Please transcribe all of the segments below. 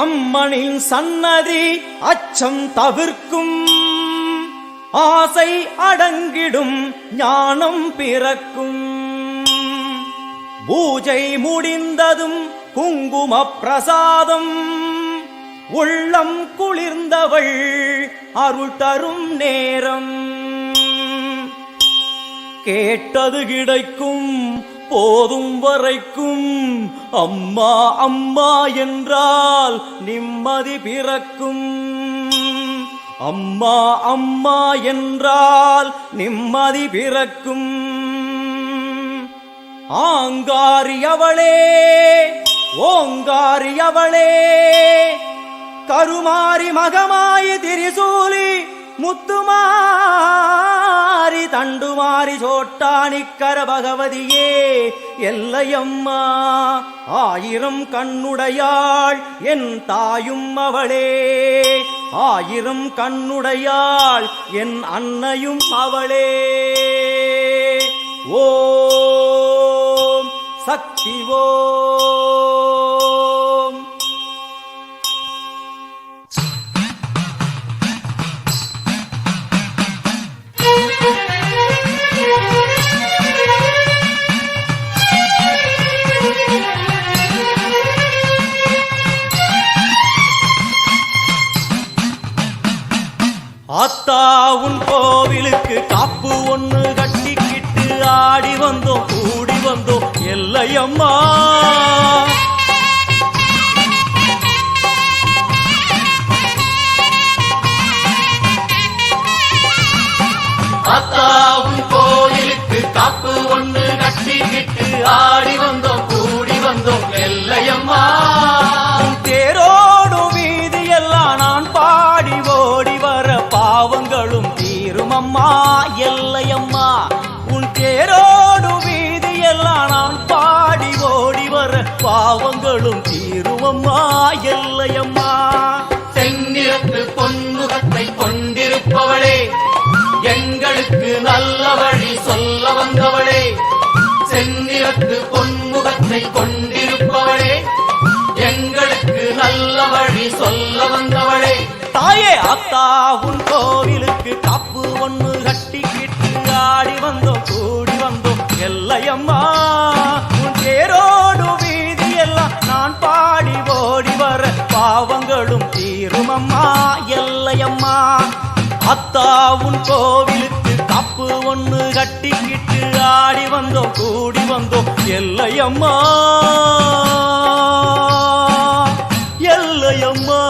அம்மனின் சன்னதி அச்சம் தவிர்க்கும், ஆசை அடங்கிடும் ஞானம் பிறக்கும். பூஜை முடிந்ததும் குங்கும பிரசாதம், உள்ளம் குளிர்ந்தவள் அருள் தரும் நேரம். கேட்டது கிடைக்கும் போதும் வரைக்கும், அம்மா அம்மா என்றால் நிம்மதி பிறக்கும். அம்மா அம்மா என்றால் நிம்மதி பிறக்கும். ஆங்காரியவளே ஓங்காரியவளே, கருமாரி மகமாயி திரிசூலி முத்துமாரி தண்டுமாரி சோட்டானிக்கர பகவதியே எல்லையம்மா. ஆயிரம் கண்ணுடையாள் என் தாயும் அவளே, ஆயிரம் கண்ணுடையாள் என் அன்னையும் அவளே. ஓம் சக்தி ஓம். ஆத்தா உன் கோவிலுக்கு காப்பு ஒண்ணு கட்டிக்கிட்டு ஆடி வந்தோம் கூடி வந்தோம் எல்லையம்மா. ஆத்தா உன் கோவிலுக்கு காப்பு ஒண்ணு கட்டிக்கிட்டு ஆடி வந்தோம் கூடி வந்தோம் எல்லையம்மா. தேரோடும் வீதியெல்லாம் நான் பாடி ஓடி வர பாவங்களும் தீருமம்மா எல்லையம்மா. உன் தேரோடும் வீதியெல்லாம் நான் பாடி ஓடி வர பாவங்களும் தீருமம்மா எல்லையம்மா. செந்நிறத்து பொன்முகத்தை கொண்டிருப்பவளே, எங்களுக்கு நல்ல வழி சொல்ல வந்தவளே. செந்நிறத்து பொன்முகத்தை கொண்டிருப்பவளே, எங்களுக்கு நல்ல வழி சொல்ல வந்தவளே. தாயே ஆத்தா உன் கோவிலுக்கு காப்பு ஒண்ணு கட்டிக்கிட்டு ஆடி வந்தோம் கூடி வந்தோம் எல்லையம்மா. உன் தேரோடு வீதி எல்லாம் நான் பாடி ஓடி வர பாவங்களும் தீருமம்மா எல்லையம்மா. அத்தா உன் கோவிலுக்கு காப்பு ஒண்ணு கட்டிக்கிட்டு ஆடி வந்தோம் கூடி வந்தோம் எல்லையம்மா எல்லையம்மா.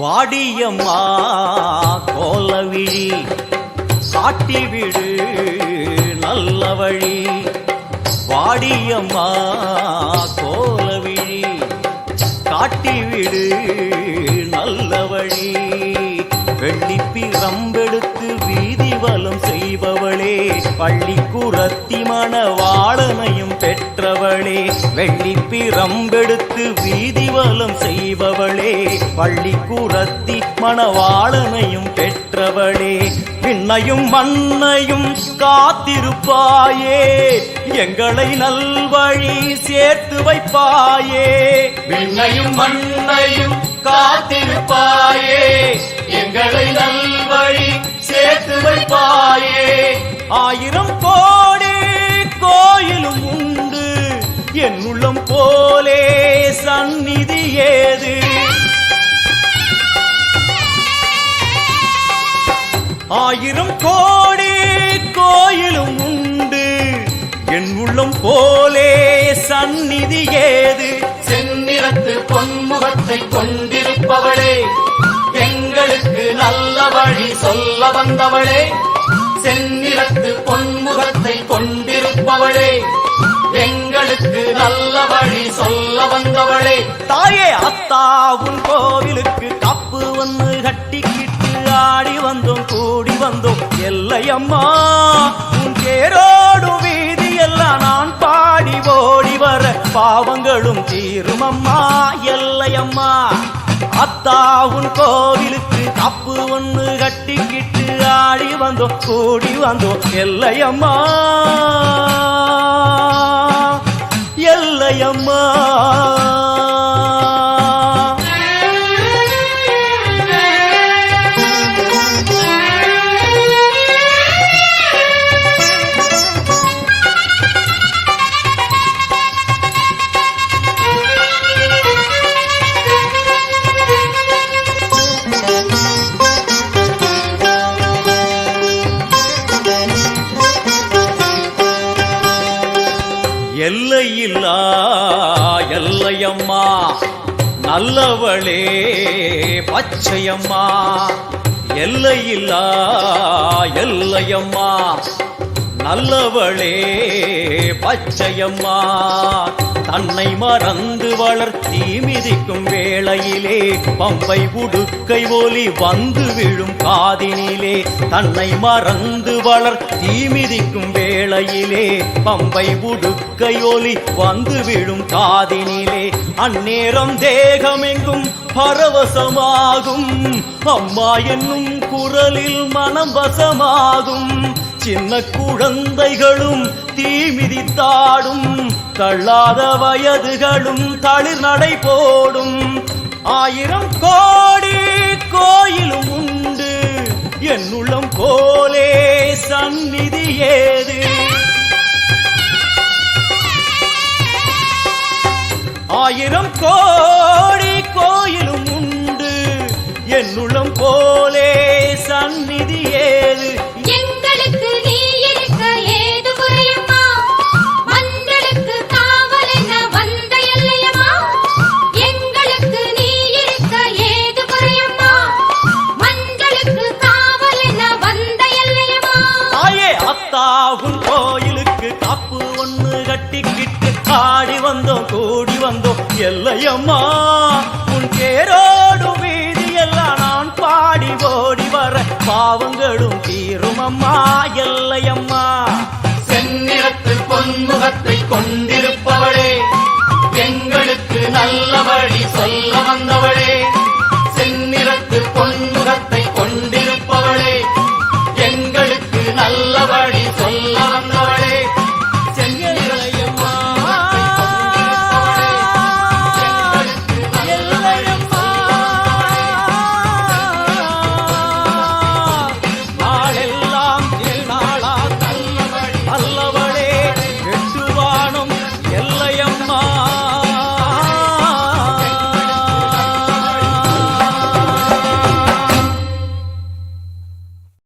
வாடியம்மா கோலவிழி காட்டிவிடு நல்ல வழி. வாடியம்மா கோலவிழி காட்டிவிடு நல்ல வழி. வெள்ளிப்பிரம்பெடுத்து வீதி வலம் செய்பவளே, பள்ளிக்குரத்தி மணவாளனையும் பெற்றவளே. வெள்ளிப்பிரம்பெடுத்து வீதி வலம் செய்பவளே, பள்ளிக்குரத்தி மணவாளனையும் பெற்றவளே. விண்ணையும் மண்ணையும் காத்திருப்பாயே, எங்களை நல்வழி சேர்த்து வைப்பாயே. விண்ணையும் மண்ணையும் காத்திருப்பாயே, எங்களை நல்வழி சேர்த்து வைப்பாயே. ஆயிரம் கோடி கோயிலும் உண்டு, என் உள்ளம் போலே சந்நிதி ஏது. ஆயிரம் கோடி கோயிலும் உண்டு, என் உள்ளம் போலே சந்நிதி ஏது. செந்நிறத்து பொன்முகத்தை கொண்டிருப்பவளே, எங்களுக்கு நல்ல வழி சொல்ல வந்தவளே, செந்நிறத்து பொன்முகத்தை கொண்டிருப்பவளே, எங்களுக்கு நல்ல வழி சொல்ல வந்தவளே. தாயே அத்தாவுன் கோவிலுக்கு காப்பு ஒன்று கட்டிக்கிட்டு ஆடி வந்தோம் கூடி வந்தோம் எல்லையம்மா. உன் தேரோடு வீதி எல்லாம் நான் பாடி ஓடி வர பாவங்களும் தீருமம்மா எல்லையம்மா. அத்தாவுன் கோவிலுக்கு காப்பு ஒன்று கட்டிக்கிட்டு ஆடி வந்தோம் கூடி வந்தோம் எல்லையம்மா எல்லையம்மா. எல்லையில்லா எல்லையம்மா நல்லவளே பச்சையம்மா. எல்லையில்லா எல்லையம்மா நல்லவளே பச்சையம்மா. தன்னை மறந்து வளர்த்தி மிதிக்கும் வேளையிலே பம்பை உடுக்கை ஒலி வந்து விழும் காதினிலே. தன்னை மறந்து வளர்த்தி மிதிக்கும் வேளையிலே பம்பை உடுக்கை ஒலி வந்து விழும் காதினிலே. அந்நேரம் தேகமெங்கும் பரவசமாகும், அம்மா என்னும் குரலில் மனம் வசமாகும். சின்ன குழந்தைகளும் தீமிதித்தாடும், தள்ளாத வயதுகளும் தளிர் நடை போடும். 1000 கோடி கோயிலும் உண்டு, என் உள்ளம் போலே சந்நிதி ஏது. 1000 கோடி கோயிலும் உண்டு, என் உள்ளம் போலே சந்நிதி ஏது. எங்களுக்கு நீ இருக்க ஏது குறையம்மா, மங்களுக்கு காவல் என வந்த எல்லையம்மா. எங்களுக்கு நீ இருக்க ஏது குறையம்மா, மங்களுக்கு காவல் என வந்த எல்லையம்மா. தாயே அத்தாவும் கோயிலுக்கு காப்பு ஒன்று கட்டிக்கிட்டு ஆடி வந்தோம் கூடி வந்தோம் எல்லையம்மா. உன் தேரோடு வீதி எல்லாம் நான் பாடி ஓடி வர பாவங்களும் தீருமம்மா எல்லையம்மா. செந்நிறத்து பொன்முகத்தை கொண்டிருப்பவளே, எங்களுக்கு நல்ல வழி சொல்ல வந்தவளே, செந்நிறத்து பொன்முகத்தை கொண்டு